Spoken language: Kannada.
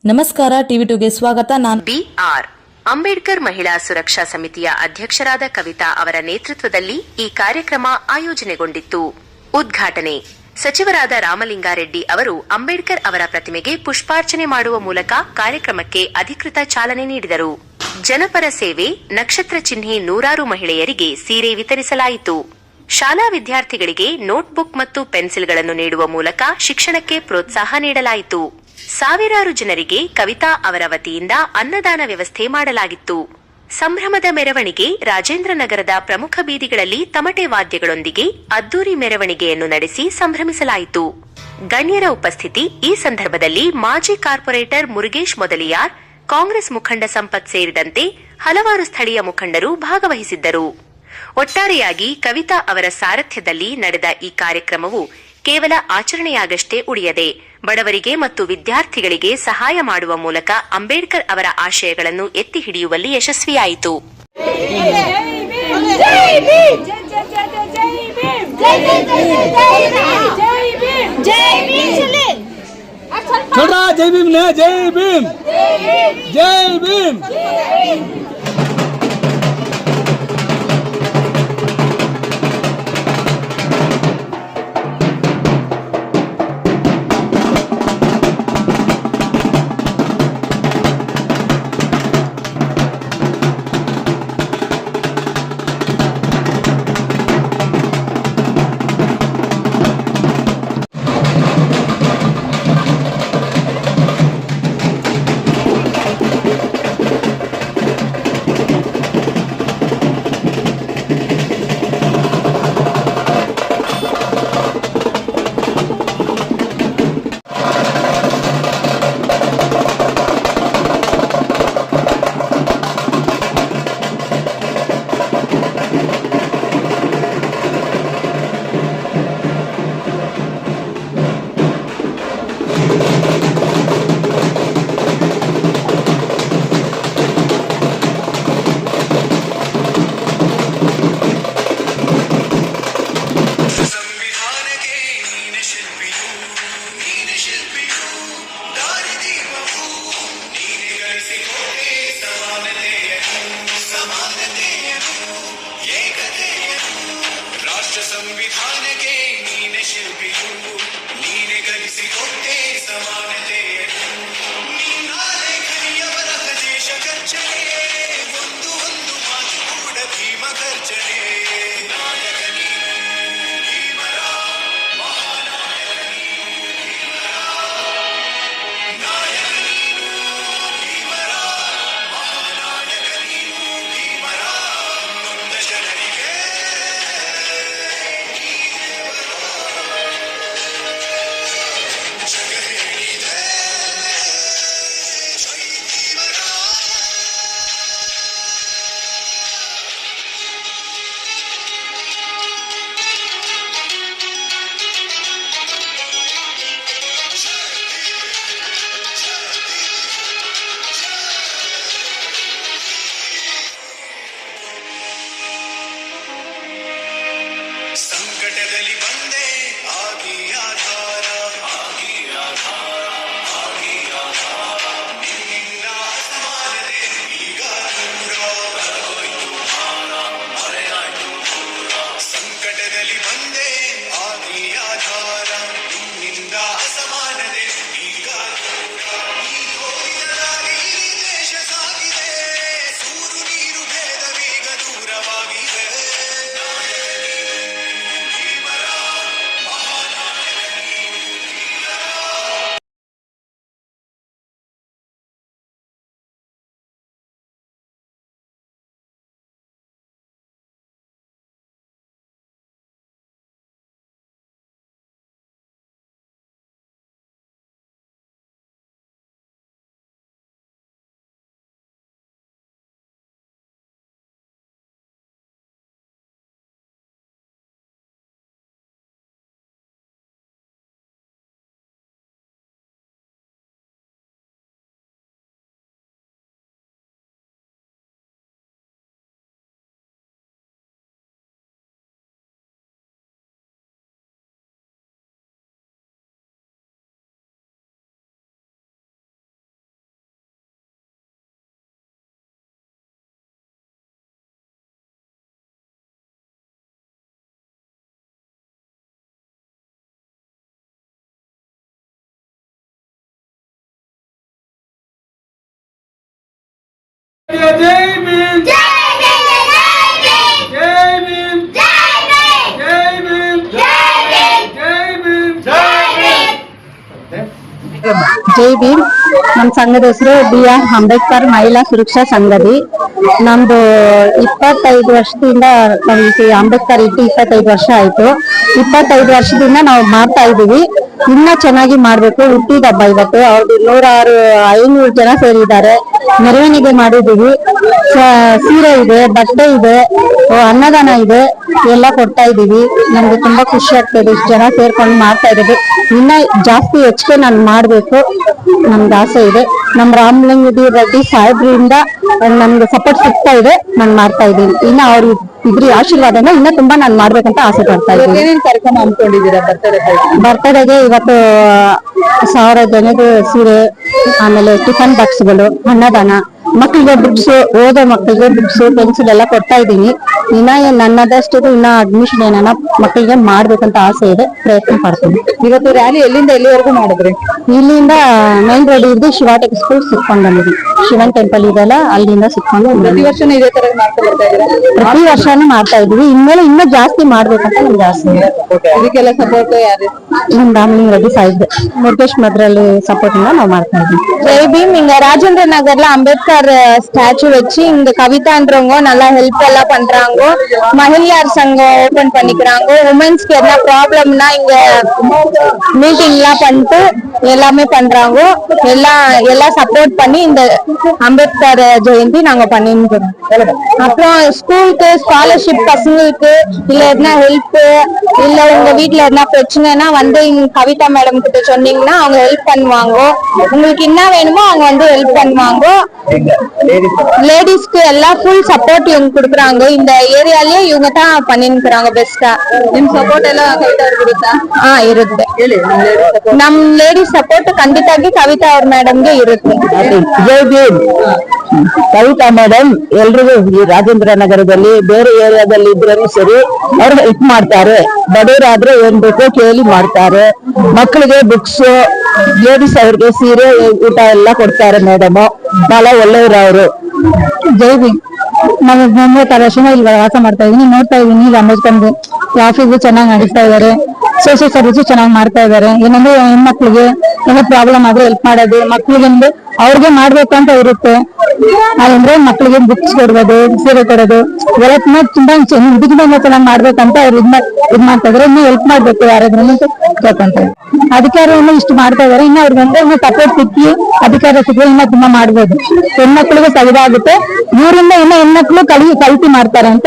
ನಮಸ್ಕಾರ, ಟಿವಿ2ಗೆ ಸ್ವಾಗತ. ನಾನು ಬಿಆರ್ ಅಂಬೇಡ್ಕರ್ ಮಹಿಳಾ ಸುರಕ್ಷಾ ಸಮಿತಿಯ ಅಧ್ಯಕ್ಷರಾದ ಕವಿತಾ ಅವರ ನೇತೃತ್ವದಲ್ಲಿ ಈ ಕಾರ್ಯಕ್ರಮ ಆಯೋಜನೆಗೊಂಡಿತ್ತು. ಉದ್ಘಾಟನೆ ಸಚಿವರಾದ ರಾಮಲಿಂಗಾರೆಡ್ಡಿ ಅವರು ಅಂಬೇಡ್ಕರ್ ಅವರ ಪ್ರತಿಮೆಗೆ ಪುಷ್ಪಾರ್ಚನೆ ಮಾಡುವ ಮೂಲಕ ಕಾರ್ಯಕ್ರಮಕ್ಕೆ ಅಧಿಕೃತ ಚಾಲನೆ ನೀಡಿದರು. ಜನಪರ ಸೇವೆ ನಕ್ಷತ್ರ ಚಿಹ್ನೆ ನೂರಾರು ಮಹಿಳೆಯರಿಗೆ ಸೀರೆ ವಿತರಿಸಲಾಯಿತು. ಶಾಲಾ ವಿದ್ಯಾರ್ಥಿಗಳಿಗೆ ನೋಟ್ಬುಕ್ ಮತ್ತು ಪೆನ್ಸಿಲ್ಗಳನ್ನು ನೀಡುವ ಮೂಲಕ ಶಿಕ್ಷಣಕ್ಕೆ ಪ್ರೋತ್ಸಾಹ ನೀಡಲಾಯಿತು. ಸಾವಿರಾರು ಜನರಿಗೆ ಕವಿತಾ ಅವರ ವತಿಯಿಂದ ಅನ್ನದಾನ ವ್ಯವಸ್ಥೆ ಮಾಡಲಾಗಿತ್ತು. ಸಂಭ್ರಮದ ಮೆರವಣಿಗೆ ರಾಜೇಂದ್ರ ನಗರದ ಪ್ರಮುಖ ಬೀದಿಗಳಲ್ಲಿ ತಮಟೆ ವಾದ್ಯಗಳೊಂದಿಗೆ ಅದ್ದೂರಿ ಮೆರವಣಿಗೆಯನ್ನು ನಡೆಸಿ ಸಂಭ್ರಮಿಸಲಾಯಿತು. ಗಣ್ಯರ ಉಪಸ್ಥಿತಿ. ಈ ಸಂದರ್ಭದಲ್ಲಿ ಮಾಜಿ ಕಾರ್ಪೊರೇಟರ್ ಮುರುಗೇಶ್ ಮೊದಲಿಯಾರ್, ಕಾಂಗ್ರೆಸ್ ಮುಖಂಡ ಸಂಪತ್ ಸೇರಿದಂತೆ ಹಲವಾರು ಸ್ಥಳೀಯ ಮುಖಂಡರು ಭಾಗವಹಿಸಿದ್ದರು. ಒಟ್ಟಾರೆಯಾಗಿ ಕವಿತಾ ಅವರ ಸಾರಥ್ಯದಲ್ಲಿ ನಡೆದ ಈ ಕಾರ್ಯಕ್ರಮವು ಕೇವಲ ಆಚರಣೆಯಾಗಷ್ಟೇ ಉಳಿಯದೆ ಬಡವರಿಗೆ ಮತ್ತು ವಿದ್ಯಾರ್ಥಿಗಳಿಗೆ ಸಹಾಯ ಮಾಡುವ ಮೂಲಕ ಅಂಬೇಡ್ಕರ್ ಅವರ ಆಶಯಗಳನ್ನು ಎತ್ತಿ ಹಿಡಿಯುವಲ್ಲಿ ಯಶಸ್ವಿಯಾಯಿತು. जय भीम जय भीम जय भीम जय भीम ಜೈ ಭೀಮ್. ನಮ್ಮ ಸಂಘದ ಹೆಸರು BR ಅಂಬೇಡ್ಕರ್ ಮಹಿಳಾ ಸುರಕ್ಷಾ ಸಂಘದಿ. ನಮ್ದು 25 ವರ್ಷದಿಂದ ನಾವು ಈ ಅಂಬೇಡ್ಕರ್ ಇಟ್ಟು 25 ವರ್ಷ ಆಯ್ತು. 25 ವರ್ಷದಿಂದ ನಾವು ಮಾಡ್ತಾ ಇದೀವಿ. ಇನ್ನ ಚೆನ್ನಾಗಿ ಮಾಡ್ಬೇಕು. ಹುಟ್ಟಿದ ಹಬ್ಬ ಇವತ್ತು. ಅವ್ರದ್ದು 500 ಜನ ಸೇರಿದ್ದಾರೆ. ಮೆರವಣಿಗೆ ಮಾಡಿದೀವಿ. ಸೀರೆ ಇದೆ, ಬಟ್ಟೆ ಇದೆ, ಅನ್ನದಾನ ಇದೆ, ಎಲ್ಲ ಕೊಡ್ತಾ ಇದೀವಿ. ನಮ್ಗೆ ತುಂಬಾ ಖುಷಿ ಆಗ್ತದೆ. ಇಷ್ಟು ಜನ ಸೇರ್ಕೊಂಡು ಮಾಡ್ತಾ ಇದ್ದೀವಿ. ಇನ್ನ ಜಾಸ್ತಿ ಹೆಚ್ಚಿಗೆ ನಾನು ಮಾಡ್ಬೇಕು, ನಮ್ಗೆ ಆಸೆ ಇದೆ. ನಮ್ ರಾಮಲಿಂಗ ರೆಡ್ಡಿ ಸಾಹೇಬ್ರಿಂದ ನಮ್ಗೆ ಸಪೋರ್ಟ್ ಸಿಗ್ತಾ ಇದೆ. ನಾನು ಮಾಡ್ತಾ ಇದ್ದೀನಿ. ಇನ್ನ ಅವ್ರ ಇದ್ರ ಆಶೀರ್ವಾದನ ಇನ್ನ ತುಂಬಾ ನಾನು ಮಾಡ್ಬೇಕಂತ ಆಸೆ ಪಡ್ತಾ ಇದ್ದೀನಿ. ಏನೇನ್ ಕಾರ್ಯಕ್ರಮ ಹಮ್ಮಿಕೊಂಡಿದ್ದೀರಾ ಬರ್ತಡೆಗೆ? ಇವತ್ತು 1000 ಜನದ ಸೀರೆ, ಆಮೇಲೆ ಟಿಫನ್ ಬಾಕ್ಸ್ಗಳು, ಅನ್ನದಾನ, ಮಕ್ಕಳಿಗೆ ಬುಕ್ಸ್, ಓದೋ ಮಕ್ಕಳಿಗೆ ಬುಕ್ಸ್, ಪೆನ್ಸಿಲ್ ಎಲ್ಲ ಕೊಡ್ತಾ ಇದ್ದೀನಿ. ಇನ್ನ ನನ್ನದಷ್ಟು ಇನ್ನ ಅಡ್ಮಿಷನ್ ಏನಾನ ಮಕ್ಕಳಿಗೆ ಮಾಡ್ಬೇಕಂತ ಆಸೆ ಇದೆ. ಪ್ರಯತ್ನ ಪಡ್ತೀನಿ. ಇವತ್ತು ರ್ಯಾಲಿ ಎಲ್ಲಿಂದ ಎಲ್ಲಿವರೆಗೂ ಮಾಡಿದ್ರಿ? ಇಲ್ಲಿಂದ ಮೈನ್ ರೋಡ್ ಇದ್ದು ಶಿವಾಟೆಕ್ ಸ್ಕೂಲ್ ಸಿಕ್ಕೊಂಡು ಬಂದಿದ್ವಿ. ಶಿವನ್ ಟೆಂಪಲ್ ಇದೆಲ್ಲ, ಅಲ್ಲಿಂದ ಸಿಕ್ಕೊಂಡು ಪ್ರತಿ ವರ್ಷನೂ ಇದೇ ತರ ಮಾಡ್ತಾ ಬರ್ತಾ ಇದ್ದೀರಾ? ಪ್ರತಿ ವರ್ಷನೂ ಮಾಡ್ತಾ ಇದೀವಿ. ಇನ್ಮೇಲೆ ಇನ್ನೂ ಜಾಸ್ತಿ ಮಾಡ್ಬೇಕಂತ ನಮ್ಗೆ ಆಸೆ ಇದೆ. ಇದಕ್ಕೆಲ್ಲ ಸಪೋರ್ಟ್ ಯಾರು? ನಮ್ ராமலிங்க ரெட்டி சாஹிப், முகேஷ் மதுரலி சப்போர்ட் நான் ಮಾಡ್ತಾ ಇದ್ದೀನಿ. ஜெய் பீம். இங்க ராஜேந்திர நகர்ல அம்பேத்கர் ஸ்டாச்சு வச்சு இங்க கவிதான்றவங்க நல்லா ஹெல்ப் எல்லாம் பண்றாங்க. மகளிர் சங்கம் ஓபன் பண்ணிக்கிறாங்க. உமன்ஸ்க்கு என்ன ப்ராப்ளம்னா இங்க மீட்டிங் எல்லாம் பண்ணிட்டு எல்லாமே பண்றாங்க. எல்லாம் சப்போர்ட் பண்ணி இந்த அம்பேத்கர் ஜெயந்தி நாங்க பண்ணிட்டு இருக்கோம். அப்புறம் ஸ்கூலுக்கு ஸ்காலர்ஷிப் பசங்களுக்கு இல்ல எதனா ஹெல்ப், இல்ல உங்க வீட்டுல எதனா பிரச்சனைனா வந்து கவிதா மேடம் கிட்ட சொன்னீங்கன்னா அவங்க ஹெல்ப் பண்ணுவாங்க. உங்களுக்கு என்ன வேணுமோ அவங்க வந்து ஹெல்ப் பண்ணுவாங்க. லேடிஸ்க்கு எல்லாம் ஃபுல் சப்போர்ட் இவங்க கொடுக்குறாங்க. இந்த ஏரியாலயே இவங்க தான் பண்ணிருக்காங்க பெஸ்டா. ನಿಮ್ ಸಪೋರ್ಟ್ ಎಲ್ಲ ಕವಿತಾ ಅವ್ರಿಗೆ ಇರುತ್ತಾ? ಇರುತ್ತೆ. ನಮ್ ಲೇಡೀಸ್ ಸಪೋರ್ಟ್ ಖಂಡಿತವಾಗಿ ಕವಿತಾ ಅವ್ರ ಮೇಡಮ್ಗೆ ಇರುತ್ತೆ. ಜೈ ಭೀಮ್. ಕವಿತಾ ಮೇಡಮ್ ಎಲ್ರಿಗೂ ಈ ರಾಜೇಂದ್ರ ನಗರದಲ್ಲಿ ಬೇರೆ ಏರಿಯಾದಲ್ಲಿ ಇದ್ರೂ ಸರಿ ಅವ್ರು ಹೆಲ್ಪ್ ಮಾಡ್ತಾರೆ. ಬಡವರಾದ್ರೆ ಏನ್ ಬೇಕೋ ಕೇಳಿ ಮಾಡ್ತಾರೆ. ಮಕ್ಕಳಿಗೆ ಬುಕ್ಸ್, ಲೇಡೀಸ್ ಅವ್ರಿಗೆ ಸೀರೆ, ಊಟ ಎಲ್ಲ ಕೊಡ್ತಾರೆ ಮೇಡಮ್. ಬಹಳ ಒಳ್ಳೆಯವರು ಅವರು. ಜೈ ಭೀಮ್. ನಾವು 30 ವರ್ಷ ಇಲ್ಲಿ ವಾಸ ಮಾಡ್ತಾ ಇದೀನಿ. ನೋಡ್ತಾ ಇದೀನಿ ಇಲ್ಲಿ ಅಂಬೇಡ್ಕರ್ ಟ್ರಾಫಿಕ್ ಚೆನ್ನಾಗಿ ನಡೆಸ್ತಾ ಇದಾರೆ. ಸೋಷಿಯಲ್ ಸರ್ವಿಸ್ ಚೆನ್ನಾಗಿ ಮಾಡ್ತಾ ಇದಾರೆ. ಏನಂದ್ರೆ ಹೆಣ್ಮಕ್ಳಿಗೆ ಏನೋ ಪ್ರಾಬ್ಲಮ್ ಆದ್ರೆ ಹೆಲ್ಪ್ ಮಾಡೋದು, ಮಕ್ಳಿಗೆ ಅವ್ರಿಗೆ ಮಾಡ್ಬೇಕು ಅಂತ ಇರುತ್ತೆ. ಅದಂದ್ರೆ ಮಕ್ಳಿಗೆ ಬುಕ್ಸ್ ಕೊಡೋದು, ಸೀರೆ ಕೊಡೋದು ಇವೆಲ್ಲ ತುಂಬಾ ಚೆನ್ನಾಗಿ ಮಾಡ್ಬೇಕಂತ ಅವ್ರು ಇದ್ ಮಾಡ್ತಾ ಇದಾರೆ. ಇನ್ನು ಹೆಲ್ಪ್ ಮಾಡ್ಬೇಕು ಯಾರಾದ್ರೂ ಕೇಳ್ಕೊಂತ. ಅಧಿಕಾರಿಯನ್ನು ಇಷ್ಟು ಮಾಡ್ತಾ ಇದಾರೆ. ಇನ್ನು ಅವ್ರಿಗೆ ಇನ್ನು ಸಪೋರ್ಟ್ ಸಿಕ್ಕಿ ಅಧಿಕಾರ ಸಿಕ್ಕಿ ಇನ್ನ ತುಂಬಾ ಮಾಡ್ಬೋದು. ಹೆಣ್ಮಕ್ಳಿಗೆ ಸವಿದಾಗುತ್ತೆ. ಇವರಿಂದ ಇನ್ನ ಹೆಣ್ಮಕ್ಳು ಕಲ್ತಿ ಮಾಡ್ತಾರೆ ಅಂತ